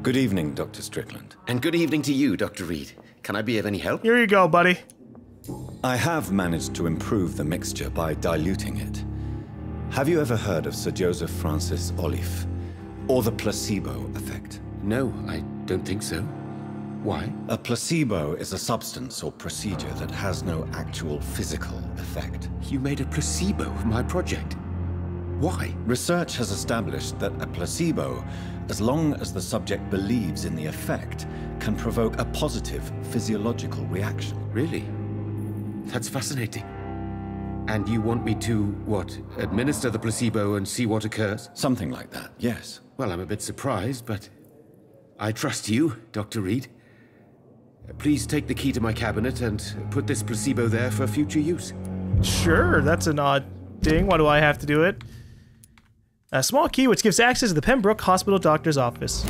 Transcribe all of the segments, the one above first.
Good evening, Dr. Strickland. And good evening to you, Dr. Reed. Can I be of any help? Here you go, buddy. I have managed to improve the mixture by diluting it. Have you ever heard of Sir Joseph Francis Olive, or the placebo effect? No, I don't think so. Why? A placebo is a substance or procedure that has no actual physical effect. You made a placebo of my project. Why? Research has established that a placebo, as long as the subject believes in the effect, can provoke a positive physiological reaction. Really? That's fascinating. And you want me to, what, administer the placebo and see what occurs? Something like that, yes. Well, I'm a bit surprised, but I trust you, Dr. Reed. Please take the key to my cabinet and put this placebo there for future use. Sure, that's an odd thing. Why do I have to do it? A small key which gives access to the Pembroke Hospital doctor's office.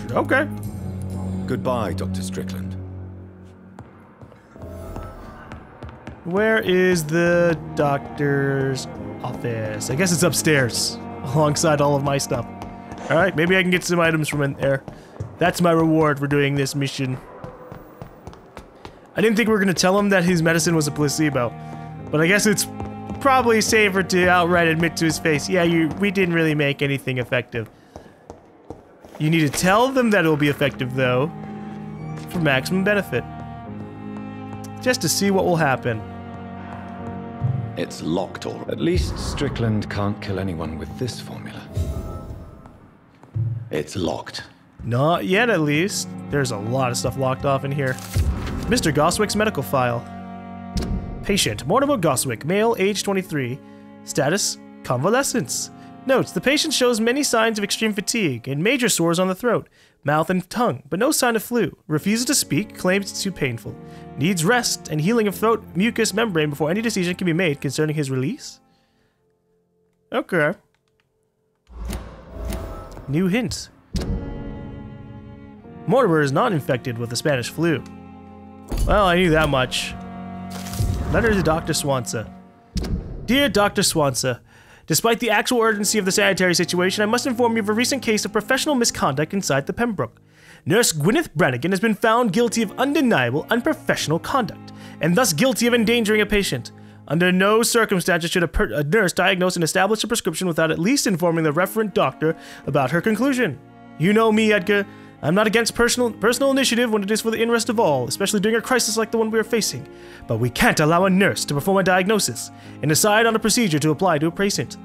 Okay. Goodbye, Dr. Strickland. Where is the doctor's office? I guess it's upstairs, alongside all of my stuff. Alright, maybe I can get some items from in there. That's my reward for doing this mission. I didn't think we were going to tell him that his medicine was a placebo, but I guess it's probably safer to outright admit to his face, yeah, we didn't really make anything effective. You need to tell them that it'll be effective, though, for maximum benefit. Just to see what will happen. It's locked, or at least Strickland can't kill anyone with this formula. It's locked. Not yet, at least. There's a lot of stuff locked off in here. Mr. Goswick's medical file. Patient, Mortimer Goswick, male, age 23. Status, convalescence. Notes, the patient shows many signs of extreme fatigue and major sores on the throat, mouth, and tongue, but no sign of flu. Refuses to speak, claims it's too painful. Needs rest and healing of throat mucous membrane before any decision can be made concerning his release. Okay. New hint. Mortimer is not infected with the Spanish flu. Well, I knew that much. Letter to Dr. Swanson. Dear Dr. Swanson, despite the actual urgency of the sanitary situation, I must inform you of a recent case of professional misconduct inside the Pembroke. Nurse Gwyneth Brannigan has been found guilty of undeniable, unprofessional conduct, and thus guilty of endangering a patient. Under no circumstances should a nurse diagnose and establish a prescription without at least informing the referent doctor about her conclusion. You know me, Edgar. I'm not against personal initiative when it is for the interest of all, especially during a crisis like the one we are facing. But we can't allow a nurse to perform a diagnosis and decide on a procedure to apply to a patient.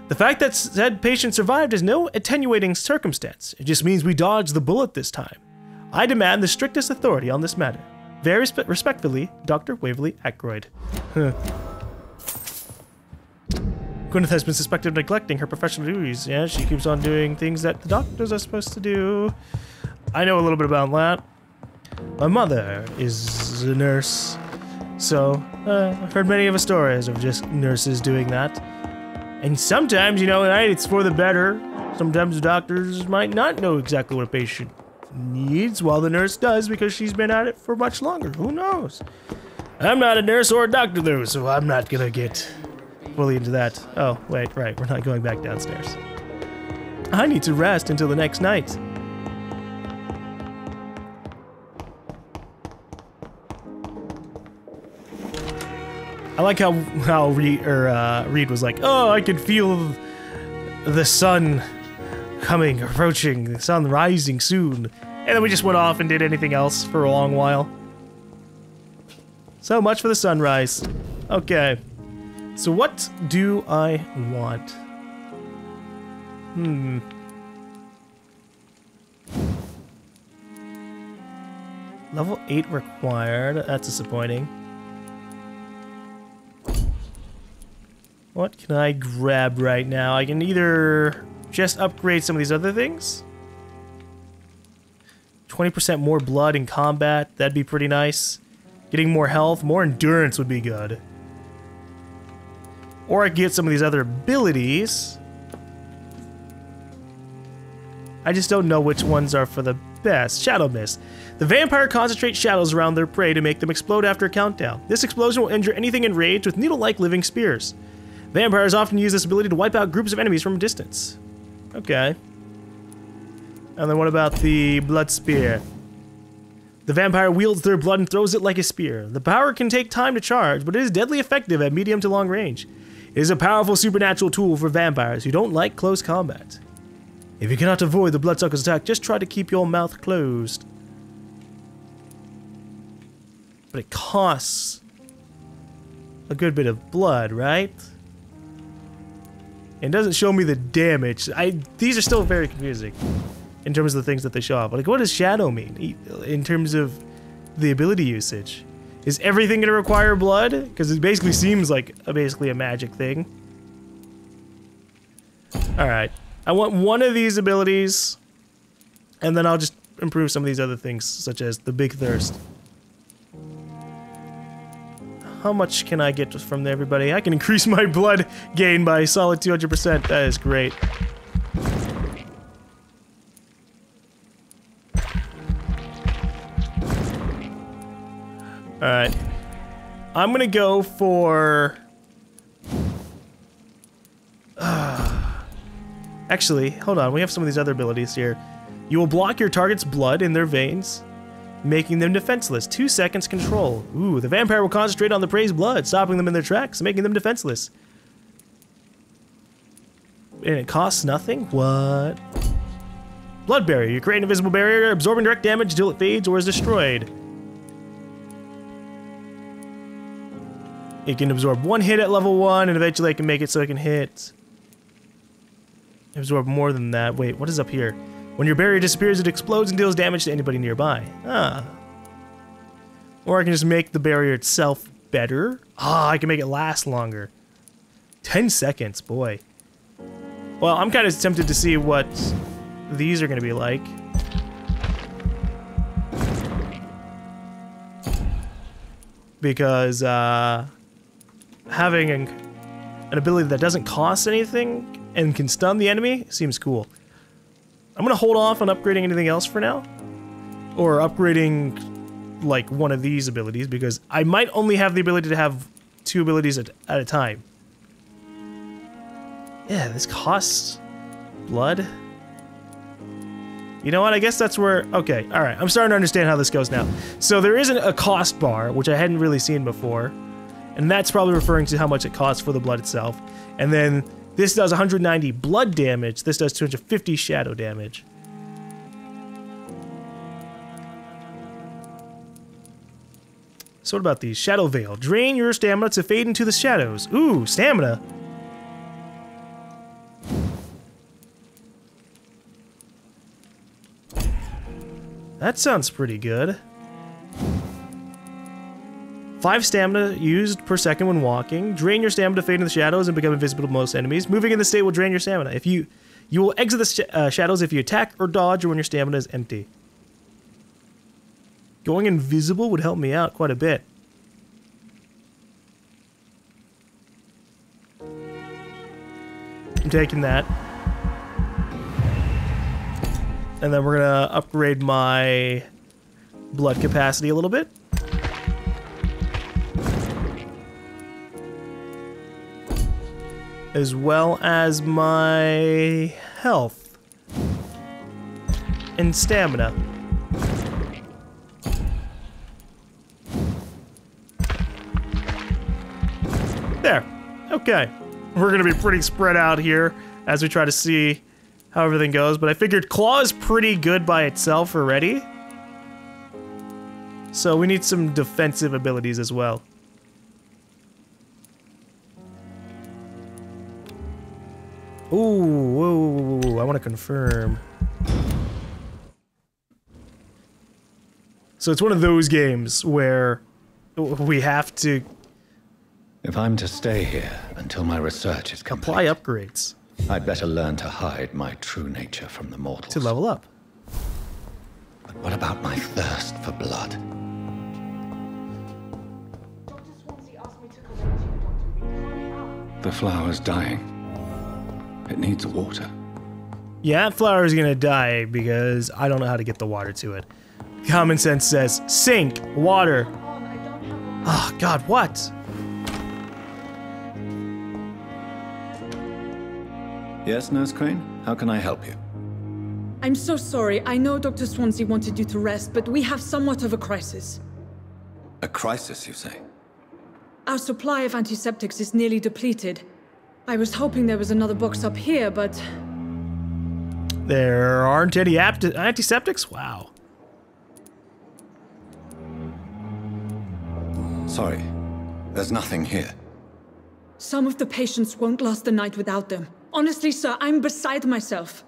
The fact that said patient survived is no attenuating circumstance. It just means we dodged the bullet this time. I demand the strictest authority on this matter. Very respectfully, Dr. Waverly Ackroyd. Gwyneth has been suspected of neglecting her professional duties. Yeah, she keeps on doing things that the doctors are supposed to do. I know a little bit about that. My mother is a nurse, so I've heard many of the stories of just nurses doing that. And sometimes, you know, it's for the better. Sometimes the doctors might not know exactly what a patient needs, while the nurse does because she's been at it for much longer. Who knows? I'm not a nurse or a doctor, though, so I'm not gonna get fully into that. Oh, wait, right, we're not going back downstairs. I need to rest until the next night. I like how Reed was like, oh, I can feel the sun coming, approaching, the sun rising soon. And then we just went off and did anything else for a long while. So much for the sunrise. Okay. So what do I want? Level 8 required. That's disappointing. What can I grab right now? I can either just upgrade some of these other things. 20% more blood in combat. That'd be pretty nice. Getting more health, more endurance would be good. Or I could get some of these other abilities. I just don't know which ones are for the best. Shadow Mist. The vampire concentrates shadows around their prey to make them explode after a countdown. This explosion will injure anything enraged with needle-like living spears. Vampires often use this ability to wipe out groups of enemies from a distance. Okay. And then what about the blood spear? The vampire wields their blood and throws it like a spear. The power can take time to charge, but it is deadly effective at medium to long range. It is a powerful supernatural tool for vampires who don't like close combat. If you cannot avoid the bloodsucker's attack, just try to keep your mouth closed. But it costs a good bit of blood, right? It doesn't show me the damage. These are still very confusing in terms of the things that they show up. Like, what does shadow mean in terms of the ability usage? Is everything going to require blood? Because it basically seems like basically a magic thing. Alright. I want one of these abilities, and then I'll just improve some of these other things, such as the Big Thirst. How much can I get from everybody? I can increase my blood gain by a solid 200%. That is great. Alright. I'm gonna go for... Actually, hold on. We have some of these other abilities here. You will block your target's blood in their veins, making them defenseless. 2 seconds control. Ooh, the vampire will concentrate on the prey's blood, stopping them in their tracks, making them defenseless. And it costs nothing? What? Blood barrier. You create an invisible barrier, absorbing direct damage until it fades or is destroyed. It can absorb 1 hit at level 1, and eventually I can make it so it can hit. Absorb more than that. Wait, what is up here? When your barrier disappears, it explodes and deals damage to anybody nearby. Ah. Or I can just make the barrier itself better. Ah, I can make it last longer. 10 seconds, boy. Well, I'm kind of tempted to see what these are going to be like. Because, having an ability that doesn't cost anything and can stun the enemy seems cool. I'm gonna hold off on upgrading anything else for now. Or upgrading, like, one of these abilities, because I might only have the ability to have 2 abilities at a time. Yeah, this costs blood. You know what, I guess that's where... Okay, alright, I'm starting to understand how this goes now. So there isn't a cost bar, which I hadn't really seen before. And that's probably referring to how much it costs for the blood itself. And then this does 190 blood damage, this does 250 shadow damage. So what about these? Shadow Veil. Drain your stamina to fade into the shadows. Ooh, stamina. That sounds pretty good. 5 stamina used per second when walking. Drain your stamina to fade into the shadows and become invisible to most enemies. Moving in the state will drain your stamina. If you will exit the shadows if you attack or dodge or when your stamina is empty. Going invisible would help me out quite a bit. I'm taking that. And then we're gonna upgrade my blood capacity a little bit. As well as my health and stamina. There. Okay. We're gonna be pretty spread out here as we try to see how everything goes, but I figured Claw is pretty good by itself already. So we need some defensive abilities as well. Ooh, whoa, I want to confirm. So it's one of those games where we have to... If I'm to stay here until my research is complete, apply upgrades. I'd better learn to hide my true nature from the mortals. To level up. But what about my thirst for blood? Dr. Swansea asked me to come in to you, Dr. Reed. Hurry up. The flower's dying. It needs water. Yeah, that flower is gonna die because I don't know how to get the water to it. Common sense says, sink, water. Oh, God, what? Yes, Nurse Crane? How can I help you? I'm so sorry. I know Dr. Swansea wanted you to rest, but we have somewhat of a crisis. A crisis, you say? Our supply of antiseptics is nearly depleted. I was hoping there was another box up here, but... There aren't any antiseptics? Wow. Sorry, there's nothing here. Some of the patients won't last the night without them. Honestly, sir, I'm beside myself.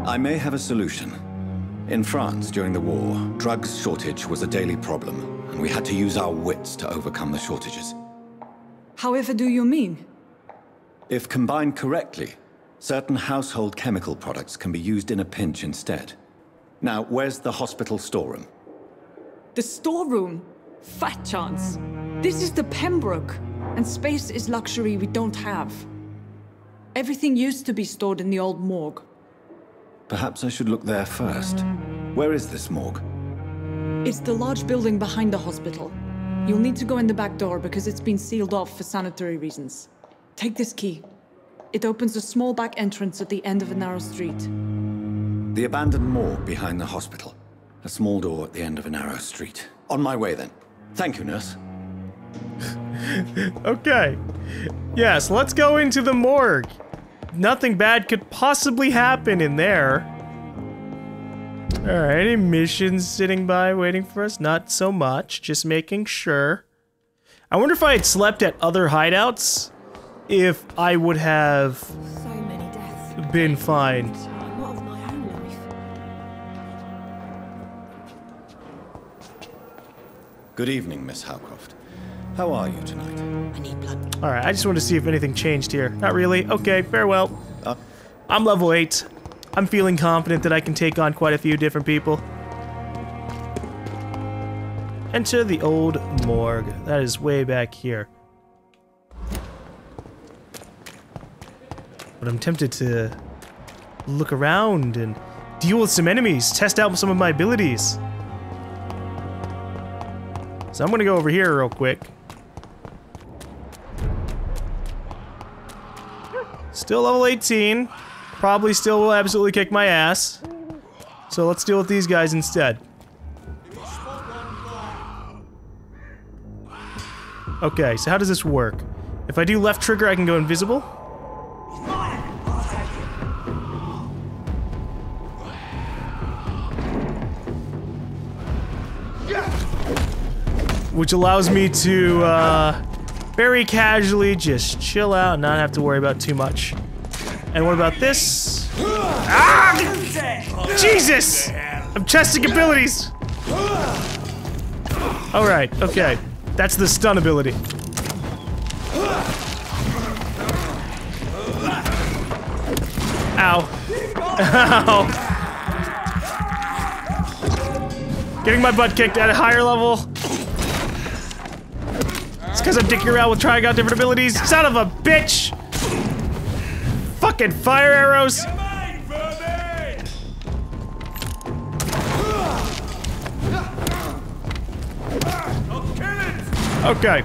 I may have a solution. In France, during the war, drugs shortage was a daily problem, and we had to use our wits to overcome the shortages. However do you mean? If combined correctly, certain household chemical products can be used in a pinch instead. Now, where's the hospital storeroom? The storeroom? Fat chance. This is the Pembroke, and space is luxury we don't have. Everything used to be stored in the old morgue. Perhaps I should look there first. Where is this morgue? It's the large building behind the hospital. You'll need to go in the back door because it's been sealed off for sanitary reasons. Take this key. It opens a small back entrance at the end of a narrow street. The abandoned morgue behind the hospital. A small door at the end of a narrow street. On my way then. Thank you, nurse. Okay. Yes, let's go into the morgue. Nothing bad could possibly happen in there. Alright, any missions sitting by waiting for us? Not so much, just making sure. I wonder if I had slept at other hideouts, if I would have So many deaths. been fine. What of my own life? Good evening, Miss Howcroft. How are you tonight? I need blood. Alright, I just want to see if anything changed here. Not really. Okay, farewell. I'm level 8. I'm feeling confident that I can take on quite a few different people. Enter the old morgue. That is way back here. But I'm tempted to look around and deal with some enemies, test out some of my abilities. So I'm gonna go over here real quick. Still level 18. Probably still will absolutely kick my ass. So let's deal with these guys instead. Okay, so how does this work? If I do left trigger, I can go invisible? Which allows me to, very casually just chill out and not have to worry about too much. And what about this? Ah! Jesus! I'm testing abilities! Alright, okay. That's the stun ability. Ow. Ow. Getting my butt kicked at a higher level. It's because I'm dicking around with trying out different abilities. Son of a bitch! Fucking fire arrows! Okay.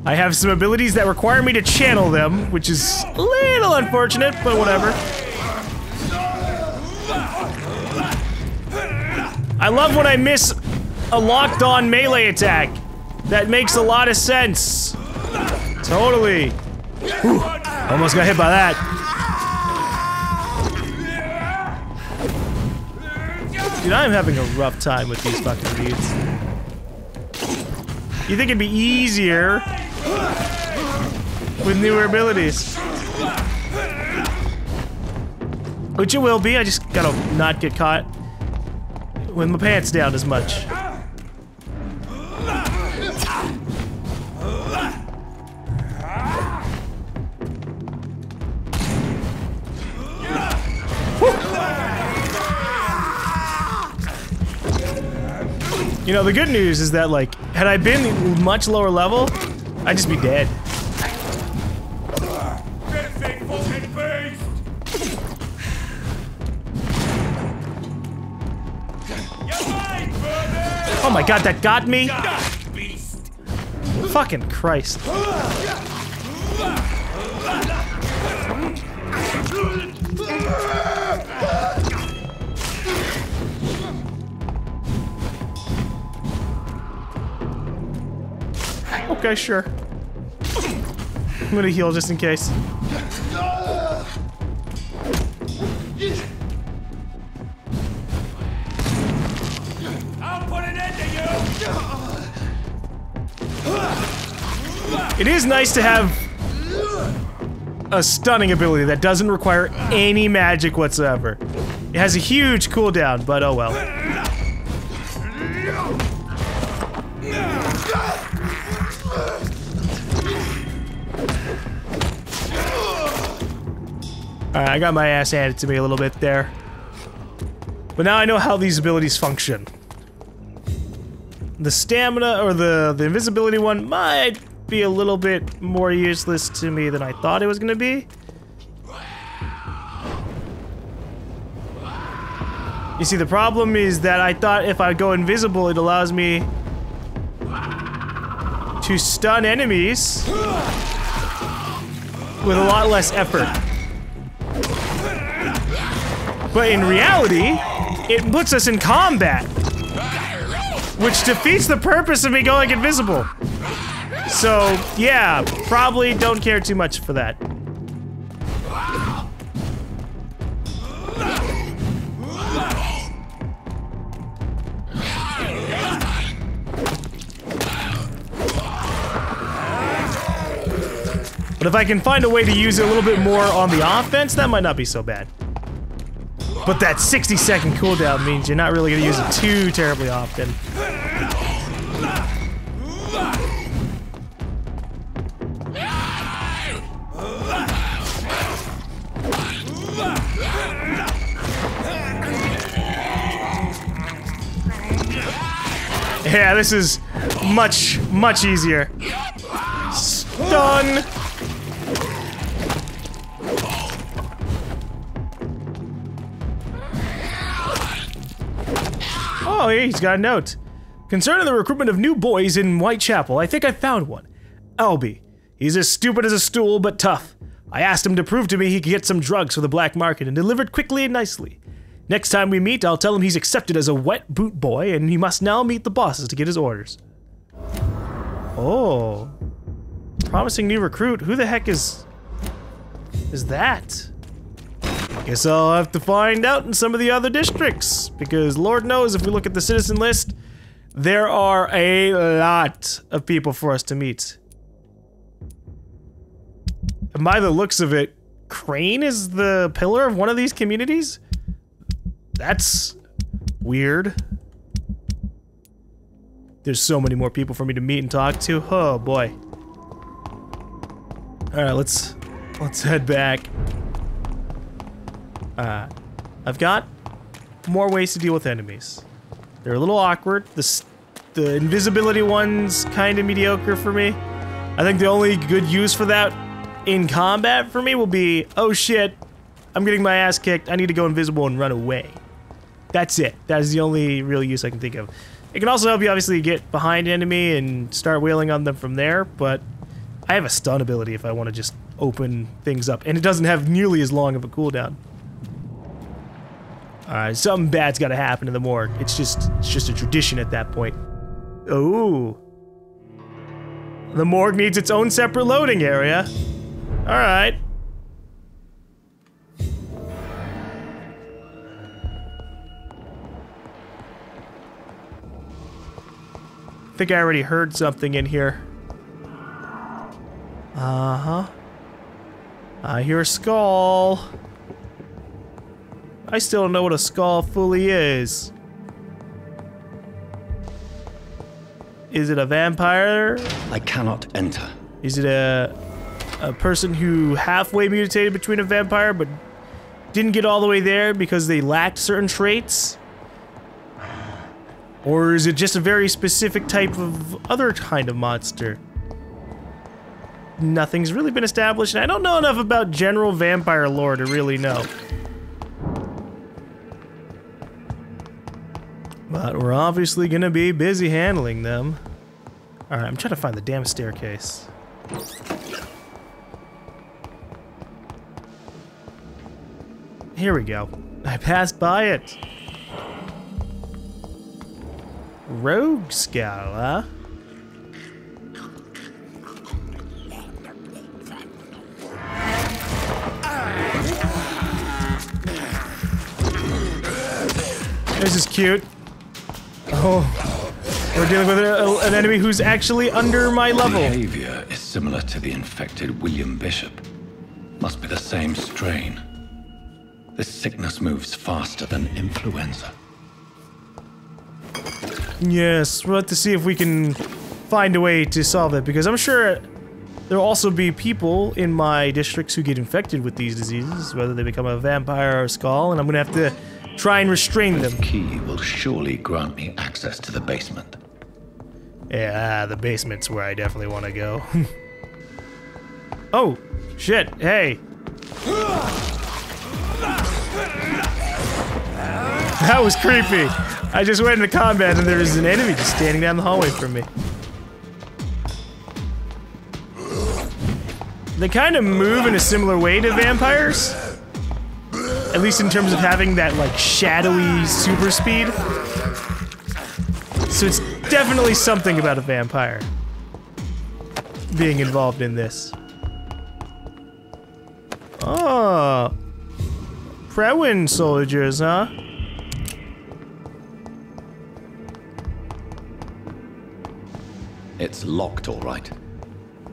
I have some abilities that require me to channel them, which is a little unfortunate, but whatever. I love when I miss a locked-on melee attack. That makes a lot of sense. Totally. Whew. Almost got hit by that. Dude, I'm having a rough time with these fucking dudes. You think it'd be easier with newer abilities. Which it will be, I just gotta not get caught with my pants down as much. You know, the good news is that, like, had I been much lower level, I'd just be dead. Oh my god, that got me? Fucking Christ. Okay, sure. I'm gonna heal just in case. I'll put an end to you! It is nice to have a stunning ability that doesn't require any magic whatsoever. It has a huge cooldown, but oh well. Alright, I got my ass handed to me a little bit there. But now I know how these abilities function. The stamina, or the invisibility one, might be a little bit more useless to me than I thought it was gonna be. You see, the problem is that I thought if I go invisible, it allows me to stun enemies with a lot less effort. But in reality, it puts us in combat, which defeats the purpose of me going invisible. So, yeah, probably don't care too much for that. But if I can find a way to use it a little bit more on the offense, that might not be so bad. But that 60-second cooldown means you're not really gonna use it too terribly often. Yeah, this is much, much easier. Stun! Oh, he's got a note. Concerning the recruitment of new boys in Whitechapel, I think I found one. Albie. He's as stupid as a stool, but tough. I asked him to prove to me he could get some drugs for the black market and delivered quickly and nicely. Next time we meet, I'll tell him he's accepted as a wet boot boy and he must now meet the bosses to get his orders. Oh. Promising new recruit. Who the heck is that? Guess I'll have to find out in some of the other districts, because Lord knows if we look at the citizen list, there are a lot of people for us to meet. And by the looks of it, Crane is the pillar of one of these communities? That's weird. There's so many more people for me to meet and talk to. Oh boy. Alright, let's head back. I've got more ways to deal with enemies. They're a little awkward. The invisibility one's kind of mediocre for me. I think the only good use for that in combat for me will be, oh shit, I'm getting my ass kicked, I need to go invisible and run away. That's it. That is the only real use I can think of. It can also help you obviously get behind an enemy and start wailing on them from there, but I have a stun ability if I want to just open things up, and it doesn't have nearly as long of a cooldown. Alright, something bad's gotta happen in the morgue. It's just a tradition at that point. Oh. The morgue needs its own separate loading area. Alright. I think I already heard something in here. Uh-huh. I hear a skull. I still don't know what a skull fully is. Is it a vampire? I cannot enter. Is it a person who halfway mutated between a vampire but didn't get all the way there because they lacked certain traits? Or is it just a very specific type of other kind of monster? Nothing's really been established, and I don't know enough about general vampire lore to really know. But we're obviously gonna be busy handling them. Alright, I'm trying to find the damn staircase. Here we go. I passed by it. Rogue Scout, huh? This is cute. Oh, we're dealing with an enemy who's actually under my level. Behavior is similar to the infected William Bishop. Must be the same strain. This sickness moves faster than influenza. Yes, we'll have to see if we can find a way to solve it, because I'm sure there'll also be people in my districts who get infected with these diseases, whether they become a vampire or a skull, and I'm gonna have to try and restrain them. The key will surely grant me access to the basement. Yeah, the basement's where I definitely want to go. Oh, shit, hey. That was creepy. I just went into combat and there was an enemy just standing down the hallway from me. They kind of move in a similar way to vampires. At least in terms of having that, like, shadowy super speed. So it's definitely something about a vampire being involved in this. Oh. Prewin soldiers, huh? It's locked, all right.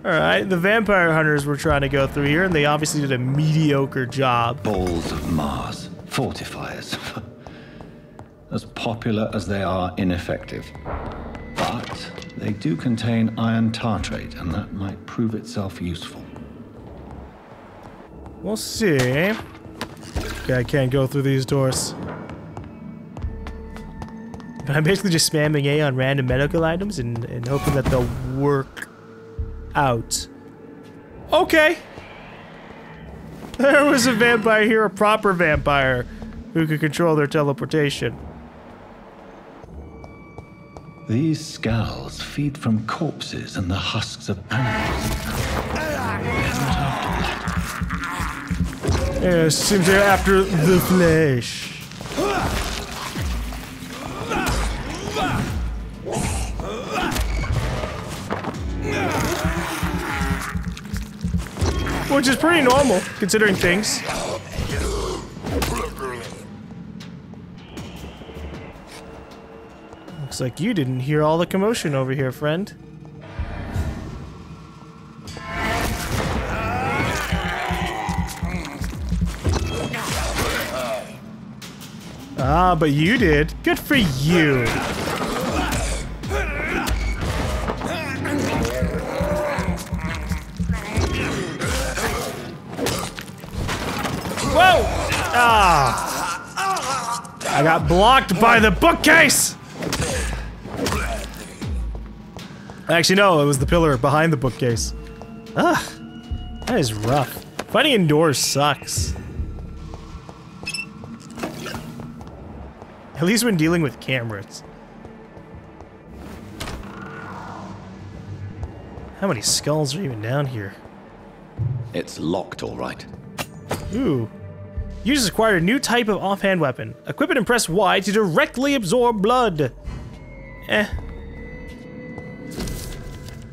Alright, the vampire hunters were trying to go through here, and they obviously did a mediocre job. Balls of Mars. Fortifiers. As popular as they are ineffective. But they do contain iron tartrate, and that might prove itself useful. We'll see. Okay, I can't go through these doors. But I'm basically just spamming A on random medical items and hoping that they'll work out. Okay. There was a vampire here, a proper vampire, who could control their teleportation. These skulls feed from corpses and the husks of animals. Yeah, seems they're after the flesh. Which is pretty normal, considering things. Looks like you didn't hear all the commotion over here, friend. Ah, but you did. Good for you. Whoa! Ah! I got blocked by the bookcase! Actually, no, it was the pillar behind the bookcase. Ugh. That is rough. Fighting indoors sucks. At least when dealing with cameras. How many skulls are even down here? It's locked, all right. Ooh. Users acquired a new type of offhand weapon. Equip it and press Y to directly absorb blood. Eh.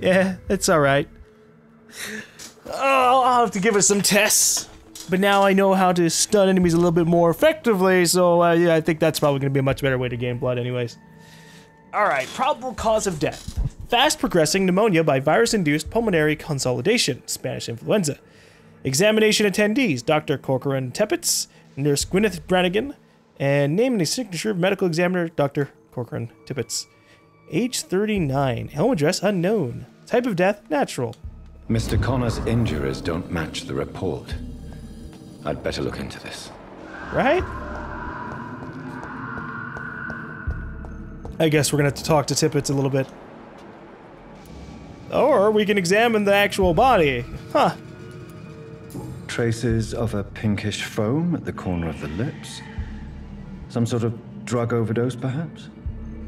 Yeah, it's alright. Oh, I'll have to give it some tests. But now I know how to stun enemies a little bit more effectively, so yeah, I think that's probably going to be a much better way to gain blood anyways. Alright, probable cause of death. Fast progressing pneumonia by virus-induced pulmonary consolidation, Spanish influenza. Examination attendees, Dr. Corcoran Teppets, Nurse Gwyneth Brannigan, and name and signature of medical examiner, Dr. Corcoran Tippets. Age 39, home address unknown. Type of death, natural. Mr. Connor's injuries don't match the report. I'd better look into this. Right? I guess we're gonna have to talk to Tippets a little bit. Or we can examine the actual body. Huh. Traces of a pinkish foam at the corner of the lips. Some sort of drug overdose, perhaps?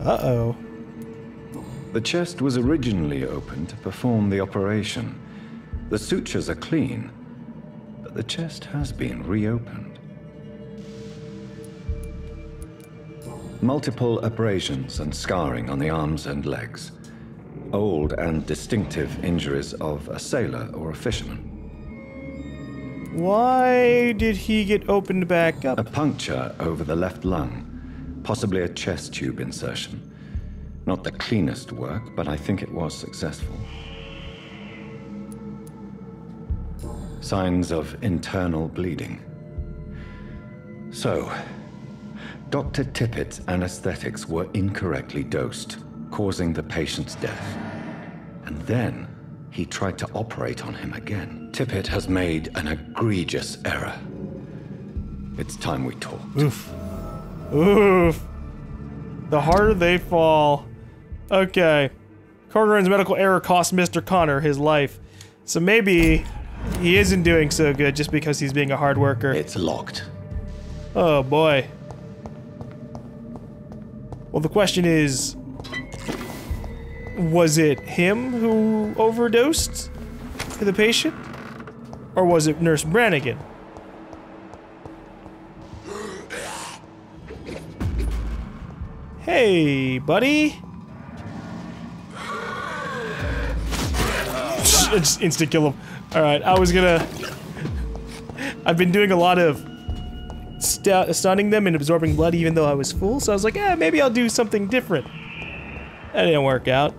Uh-oh. The chest was originally open to perform the operation. The sutures are clean, but the chest has been reopened. Multiple abrasions and scarring on the arms and legs. Old and distinctive injuries of a sailor or a fisherman. Why did he get opened back up? A puncture over the left lung. Possibly a chest tube insertion. Not the cleanest work, but I think it was successful. Signs of internal bleeding. So, Dr. Tippett's anesthetics were incorrectly dosed, causing the patient's death. And then, he tried to operate on him again. Tippett has made an egregious error. It's time we talked. Oof. Oof. The harder they fall. Okay. Corcoran's medical error cost Mr. Connor his life. So maybe he isn't doing so good just because he's being a hard worker. It's locked. Oh boy. Well, the question is, was it him who overdosed the patient? Or was it Nurse Brannigan? Hey, buddy. Just instant kill him. Alright, I've been doing a lot of stunning them and absorbing blood even though I was full, so I was like, maybe I'll do something different. That didn't work out.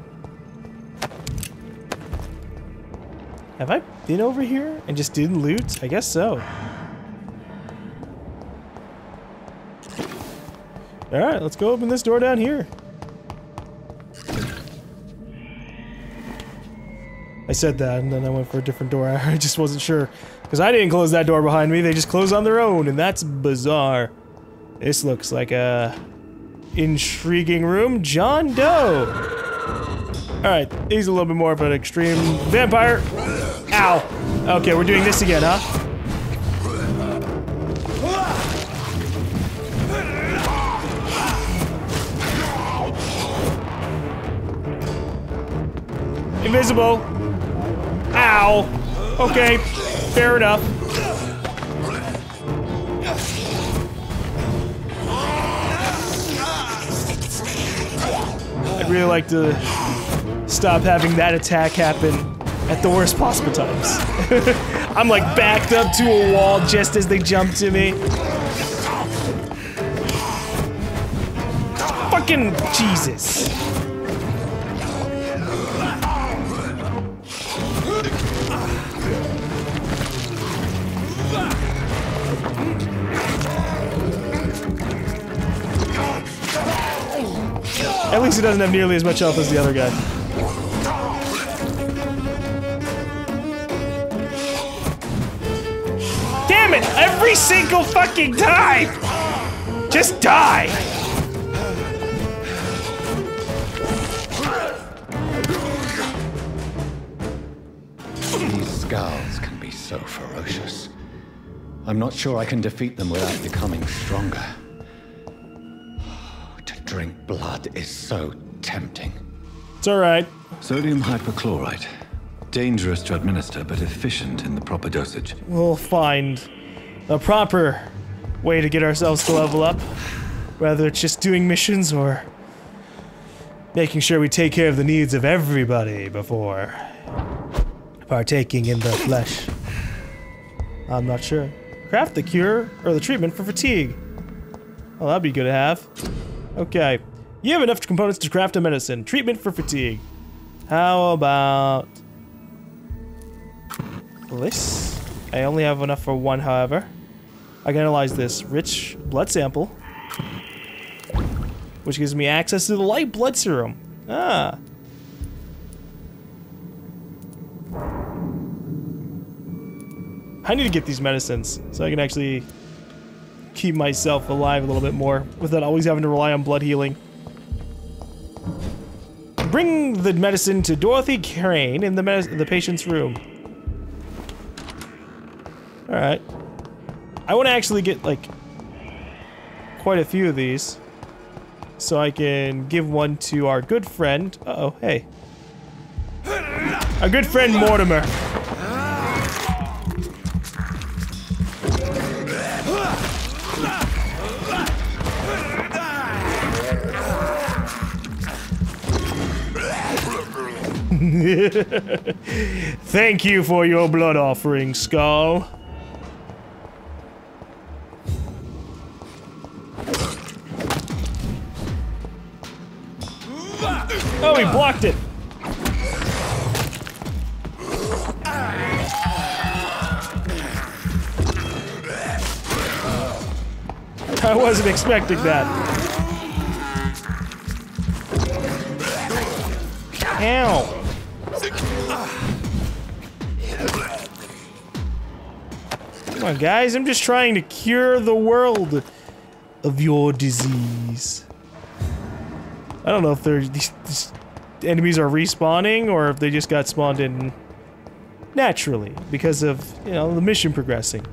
Have I been over here and just didn't loot? I guess so. Alright, let's go open this door down here. I said that and then I went for a different door. I just wasn't sure. Because I didn't close that door behind me, they just closed on their own, and that's bizarre. This looks like a intriguing room. John Doe! Alright, he's a little bit more of an extreme vampire. Ow! Okay, we're doing this again, huh? Invisible. Ow. Okay, fair enough. I'd really like to stop having that attack happen at the worst possible times. I'm like backed up to a wall just as they jump to me. Fucking Jesus. At least he doesn't have nearly as much health as the other guy. Damn it! Every single fucking time! Just die! These scowls can be so ferocious. I'm not sure I can defeat them without becoming stronger. Drink blood is so tempting. It's alright. Sodium hypochlorite. Dangerous to administer, but efficient in the proper dosage. We'll find a proper way to get ourselves to level up. Whether it's just doing missions or making sure we take care of the needs of everybody before partaking in the flesh. I'm not sure. Craft the cure or the treatment for fatigue. Well, that'd be good to have. Okay, you have enough components to craft a medicine. Treatment for fatigue. How about this? I only have enough for one, however. I can analyze this rich blood sample, which gives me access to the light blood serum. Ah. I need to get these medicines so I can actually keep myself alive a little bit more without always having to rely on blood healing. Bring the medicine to Dorothy Crane in the patient's room. Alright. I want to actually get, like, quite a few of these. So I can give one to our good friend. Uh-oh, hey. Our good friend Mortimer. Thank you for your blood offering, Skull. Oh, he blocked it. I wasn't expecting that. Ow. Come on, guys. I'm just trying to cure the world of your disease. I don't know if these enemies are respawning or if they just got spawned in naturally because of, you know, the mission progressing.